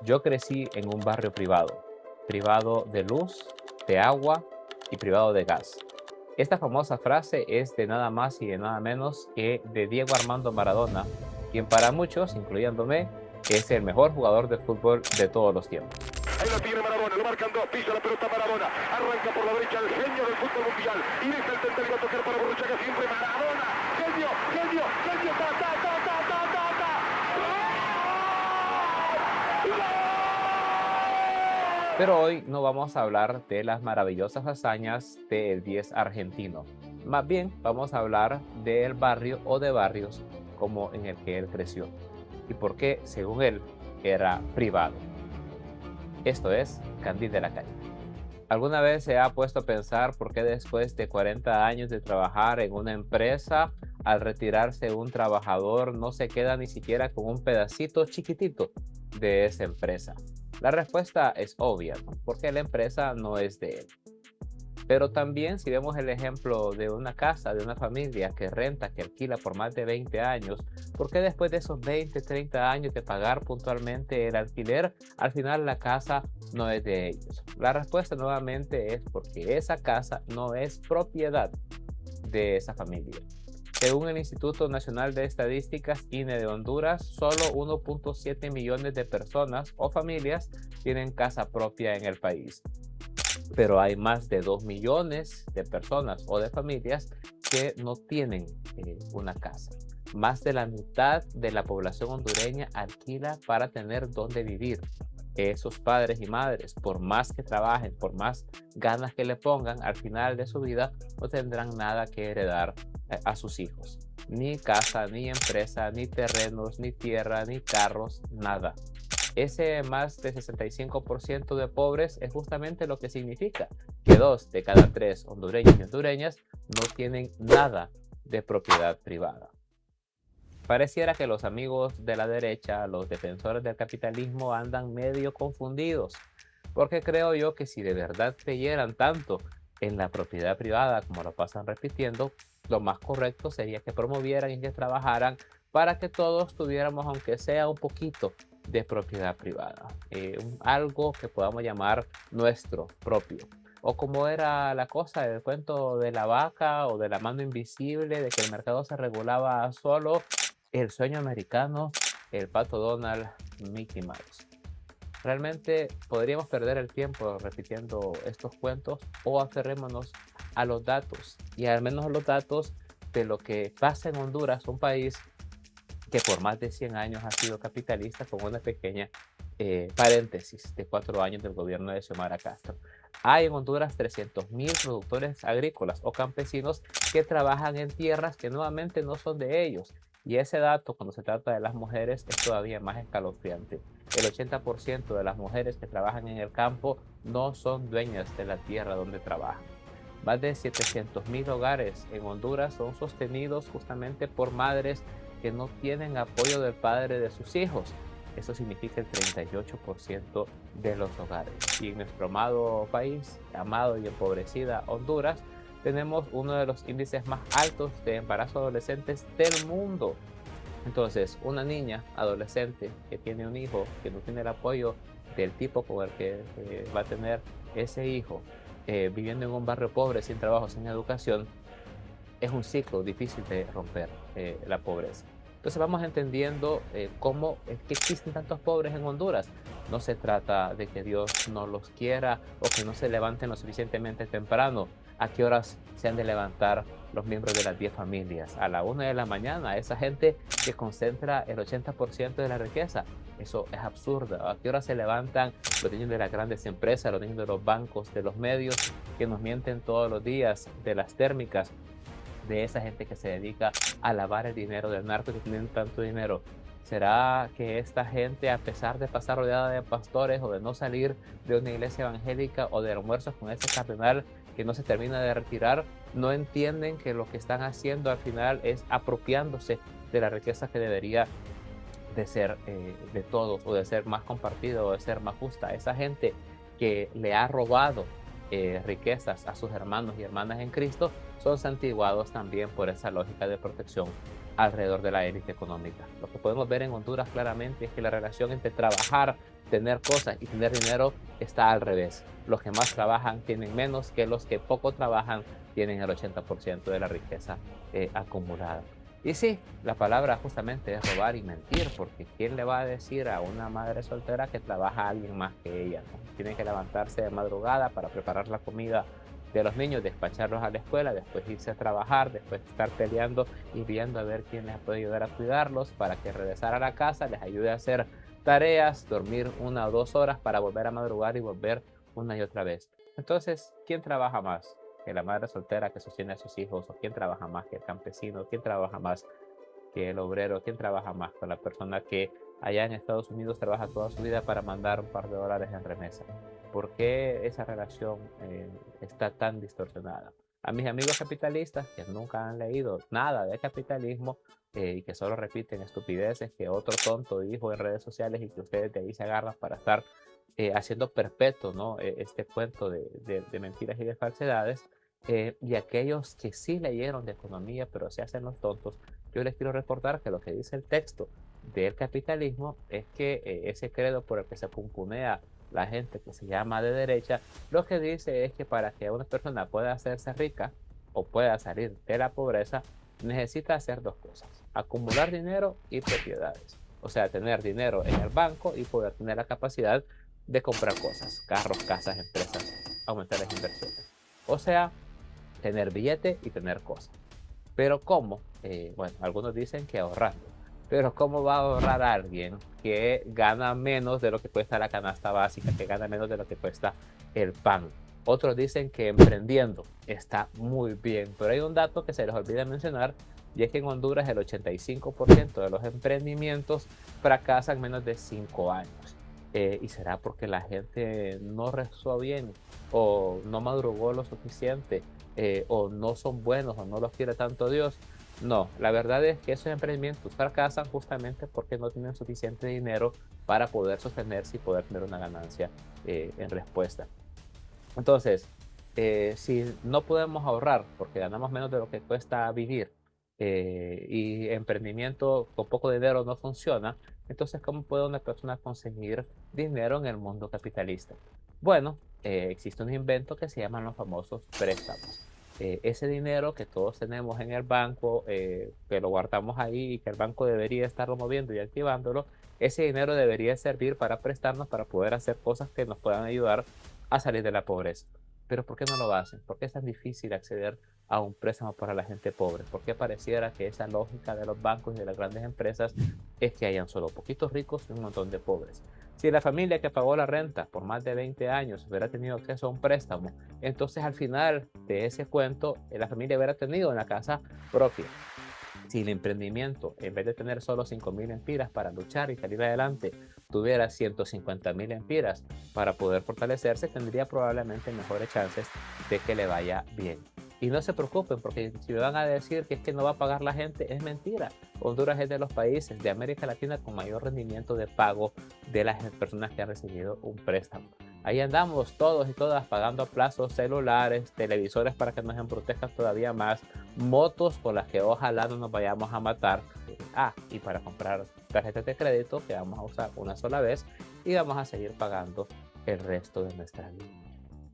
Yo crecí en un barrio privado, privado de luz, de agua y privado de gas. Esta famosa frase es de nada más y de nada menos que de Diego Armando Maradona, quien para muchos, incluyéndome, es el mejor jugador de fútbol de todos los tiempos. Ahí lo tiene Maradona, lo marcan dos, pisa la pelota Maradona, arranca por la derecha el genio del fútbol mundial, y deja el centro y va a tocar para Borruchaga siempre Maradona, genio, genio, genio, ta, ta, ta, ta, ta, ta, ta. Pero hoy no vamos a hablar de las maravillosas hazañas del 10 argentino. Más bien vamos a hablar del barrio o de barrios como en el que él creció y por qué, según él, era privado. Esto es Candil de la Calle. ¿Alguna vez se ha puesto a pensar por qué después de 40 años de trabajar en una empresa, al retirarse un trabajador no se queda ni siquiera con un pedacito chiquitito de esa empresa? La respuesta es obvia, ¿no? Porque la empresa no es de él. Pero también si vemos el ejemplo de una casa, de una familia que renta, que alquila por más de 20 años, ¿por qué después de esos 20, 30 años de pagar puntualmente el alquiler, al final la casa no es de ellos? La respuesta nuevamente es porque esa casa no es propiedad de esa familia. Según el Instituto Nacional de Estadísticas, INE de Honduras, solo 1.7 millones de personas o familias tienen casa propia en el país. Pero hay más de 2 millones de personas o de familias que no tienen una casa. Más de la mitad de la población hondureña alquila para tener dónde vivir. Esos padres y madres, por más que trabajen, por más ganas que le pongan, al final de su vida no tendrán nada que heredar a sus hijos. Ni casa, ni empresa, ni terrenos, ni tierra, ni carros, nada. Ese más de 65% de pobres es justamente lo que significa que 2 de cada 3 hondureños y hondureñas no tienen nada de propiedad privada. Pareciera que los amigos de la derecha, los defensores del capitalismo, andan medio confundidos, porque creo yo que si de verdad creyeran tanto en la propiedad privada como lo pasan repitiendo, lo más correcto sería que promovieran y que trabajaran para que todos tuviéramos, aunque sea un poquito, de propiedad privada, algo que podamos llamar nuestro propio. O como era la cosa del cuento de la vaca o de la mano invisible, de que el mercado se regulaba solo, el sueño americano, el pato Donald, Mickey Mouse. Realmente podríamos perder el tiempo repitiendo estos cuentos o aferrémonos a los datos y al menos a los datos de lo que pasa en Honduras, un país que por más de 100 años ha sido capitalista, con una pequeña paréntesis de 4 años del gobierno de Xiomara Castro. Hay en Honduras 300.000 productores agrícolas o campesinos que trabajan en tierras que nuevamente no son de ellos. Y ese dato, cuando se trata de las mujeres, es todavía más escalofriante. El 80% de las mujeres que trabajan en el campo no son dueñas de la tierra donde trabajan. Más de 700.000 hogares en Honduras son sostenidos justamente por madres que no tienen apoyo del padre de sus hijos. Eso significa el 38% de los hogares. Y en nuestro amado país, amado y empobrecida Honduras, tenemos uno de los índices más altos de embarazo adolescentes del mundo. Entonces, una niña adolescente que tiene un hijo, que no tiene el apoyo del tipo con el que va a tener ese hijo, viviendo en un barrio pobre, sin trabajo, sin educación, es un ciclo difícil de romper, la pobreza. Entonces vamos entendiendo cómo es que existen tantos pobres en Honduras. No se trata de que Dios no los quiera o que no se levanten lo suficientemente temprano. ¿A qué horas se han de levantar los miembros de las 10 familias? A la 1 de la mañana, esa gente que concentra el 80% de la riqueza. Eso es absurdo. ¿A qué horas se levantan los niños de las grandes empresas, los niños de los bancos, de los medios que nos mienten todos los días, de las térmicas, de esa gente que se dedica a lavar el dinero del narco, que tienen tanto dinero? ¿Será que esta gente, a pesar de pasar rodeada de pastores o de no salir de una iglesia evangélica o de almuerzos con ese cardenal que no se termina de retirar, no entienden que lo que están haciendo al final es apropiándose de la riqueza que debería de ser de todos, o de ser más compartida, o de ser más justa? Esa gente que le ha robado riquezas a sus hermanos y hermanas en Cristo son santiguados también por esa lógica de protección alrededor de la élite económica. Lo que podemos ver en Honduras claramente es que la relación entre trabajar, tener cosas y tener dinero está al revés. Los que más trabajan tienen menos que los que poco trabajan tienen el 80% de la riqueza acumulada. Y sí, la palabra justamente es robar y mentir, porque ¿quién le va a decir a una madre soltera que trabaja alguien más que ella, ¿no? Tiene que levantarse de madrugada para preparar la comida de los niños, despacharlos a la escuela, después irse a trabajar, después estar peleando y viendo a ver quién les puede ayudar a cuidarlos para que regresar a la casa les ayude a hacer tareas, dormir 1 o 2 horas para volver a madrugar y volver una y otra vez. Entonces, ¿quién trabaja más que la madre soltera que sostiene a sus hijos? ¿O quién trabaja más que el campesino? ¿Quién trabaja más que el obrero? ¿Quién trabaja más con la persona que allá en Estados Unidos trabaja toda su vida para mandar un par de dólares en remesa? ¿Por qué esa relación está tan distorsionada? A mis amigos capitalistas que nunca han leído nada de capitalismo y que solo repiten estupideces que otro tonto dijo en redes sociales y que ustedes de ahí se agarran para estar haciendo perpetuo, ¿no? Este cuento de mentiras y de falsedades. Y aquellos que sí leyeron de economía pero se hacen los tontos, yo les quiero recordar que lo que dice el texto del capitalismo es que ese credo por el que se pumpunea la gente que se llama de derecha, lo que dice es que para que una persona pueda hacerse rica o pueda salir de la pobreza, necesita hacer dos cosas: acumular dinero y propiedades. O sea, tener dinero en el banco y poder tener la capacidad de comprar cosas, carros, casas, empresas, aumentar las inversiones. O sea, tener billete y tener cosas. Pero ¿cómo? Bueno, algunos dicen que ahorrando. Pero ¿cómo va a ahorrar alguien que gana menos de lo que cuesta la canasta básica, que gana menos de lo que cuesta el pan? Otros dicen que emprendiendo está muy bien, pero hay un dato que se les olvida mencionar, y es que en Honduras el 85% de los emprendimientos fracasan en menos de 5 años. ¿Y será porque la gente no rezó bien o no madrugó lo suficiente o no son buenos o no los quiere tanto Dios? No, la verdad es que esos emprendimientos fracasan justamente porque no tienen suficiente dinero para poder sostenerse y poder tener una ganancia en respuesta. Entonces, si no podemos ahorrar porque ganamos menos de lo que cuesta vivir y emprendimiento con poco dinero no funciona, entonces ¿cómo puede una persona conseguir dinero en el mundo capitalista? Bueno, existe un invento que se llaman los famosos préstamos. Ese dinero que todos tenemos en el banco, que lo guardamos ahí y que el banco debería estarlo moviendo y activándolo, ese dinero debería servir para prestarnos para poder hacer cosas que nos puedan ayudar a salir de la pobreza. Pero ¿por qué no lo hacen? ¿Por qué es tan difícil acceder a un préstamo para la gente pobre? ¿Por qué pareciera que esa lógica de los bancos y de las grandes empresas es que hayan solo poquitos ricos y un montón de pobres? Si la familia que pagó la renta por más de 20 años hubiera tenido acceso a un préstamo, entonces al final de ese cuento la familia hubiera tenido una casa propia. Si el emprendimiento, en vez de tener solo 5.000 empiras para luchar y salir adelante, tuviera 150.000 empiras para poder fortalecerse, tendría probablemente mejores chances de que le vaya bien. Y no se preocupen, porque si me van a decir que es que no va a pagar la gente, es mentira. Honduras es de los países de América Latina con mayor rendimiento de pago de las personas que han recibido un préstamo. Ahí andamos todos y todas pagando a plazos celulares, televisores para que nos embrutezcan todavía más, motos con las que ojalá no nos vayamos a matar. Y para comprar tarjetas de crédito que vamos a usar una sola vez y vamos a seguir pagando el resto de nuestra vida.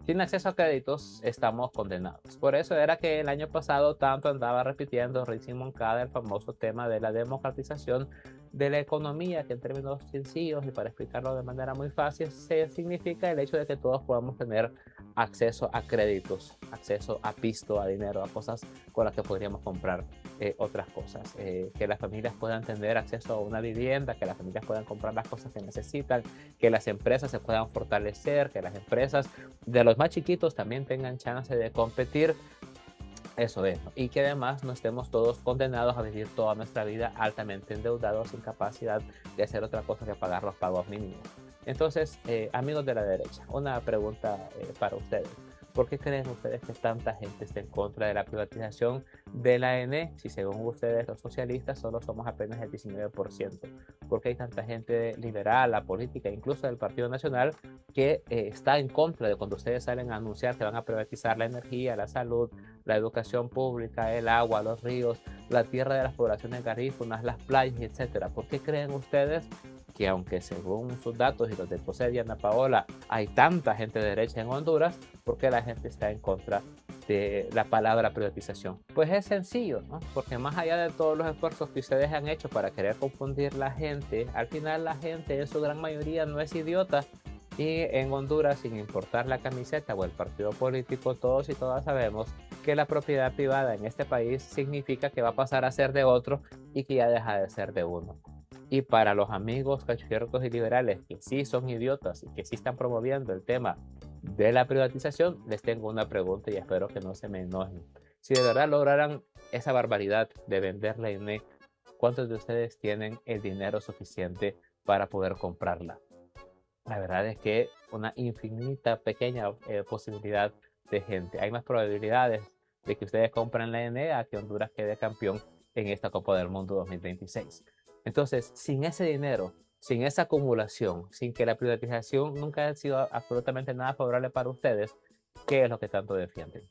Sin acceso a créditos estamos condenados. Por eso era que el año pasado tanto andaba repitiendo Rizzi Moncada el famoso tema de la democratización de la economía, que en términos sencillos y para explicarlo de manera muy fácil, se significa el hecho de que todos podamos tener acceso a créditos, acceso a pisto, a dinero, a cosas con las que podríamos comprar otras cosas, que las familias puedan tener acceso a una vivienda, que las familias puedan comprar las cosas que necesitan, que las empresas se puedan fortalecer, que las empresas de los más chiquitos también tengan chance de competir. Eso es, ¿no? Y que además no estemos todos condenados a vivir toda nuestra vida altamente endeudados, sin capacidad de hacer otra cosa que pagar los pagos mínimos. Entonces, amigos de la derecha, una pregunta para ustedes. ¿Por qué creen ustedes que tanta gente está en contra de la privatización de la ANE? Si según ustedes los socialistas solo somos apenas el 19%. ¿Por qué hay tanta gente liberal, la política, incluso del Partido Nacional, que está en contra de cuando ustedes salen a anunciar que van a privatizar la energía, la salud, la educación pública, el agua, los ríos, la tierra de las poblaciones garífunas, las playas, etcétera. ¿Por qué creen ustedes que aunque según sus datos y los de José Diana Paola hay tanta gente de derecha en Honduras, por qué la gente está en contra de la palabra privatización? Pues es sencillo, ¿no? Porque más allá de todos los esfuerzos que ustedes han hecho para querer confundir la gente, al final la gente en su gran mayoría no es idiota. Y en Honduras, sin importar la camiseta o el partido político, todos y todas sabemos que la propiedad privada en este país significa que va a pasar a ser de otro y que ya deja de ser de uno. Y para los amigos cachorros y liberales que sí son idiotas y que sí están promoviendo el tema de la privatización, les tengo una pregunta y espero que no se me enojen. Si de verdad lograran esa barbaridad de vender la INE, ¿cuántos de ustedes tienen el dinero suficiente para poder comprarla? La verdad es que una infinita pequeña posibilidad de gente. Hay más probabilidades de que ustedes compren la INE a que Honduras quede campeón en esta Copa del Mundo 2026. Entonces, sin ese dinero, sin esa acumulación, sin que la privatización nunca haya sido absolutamente nada favorable para ustedes, ¿qué es lo que tanto defienden?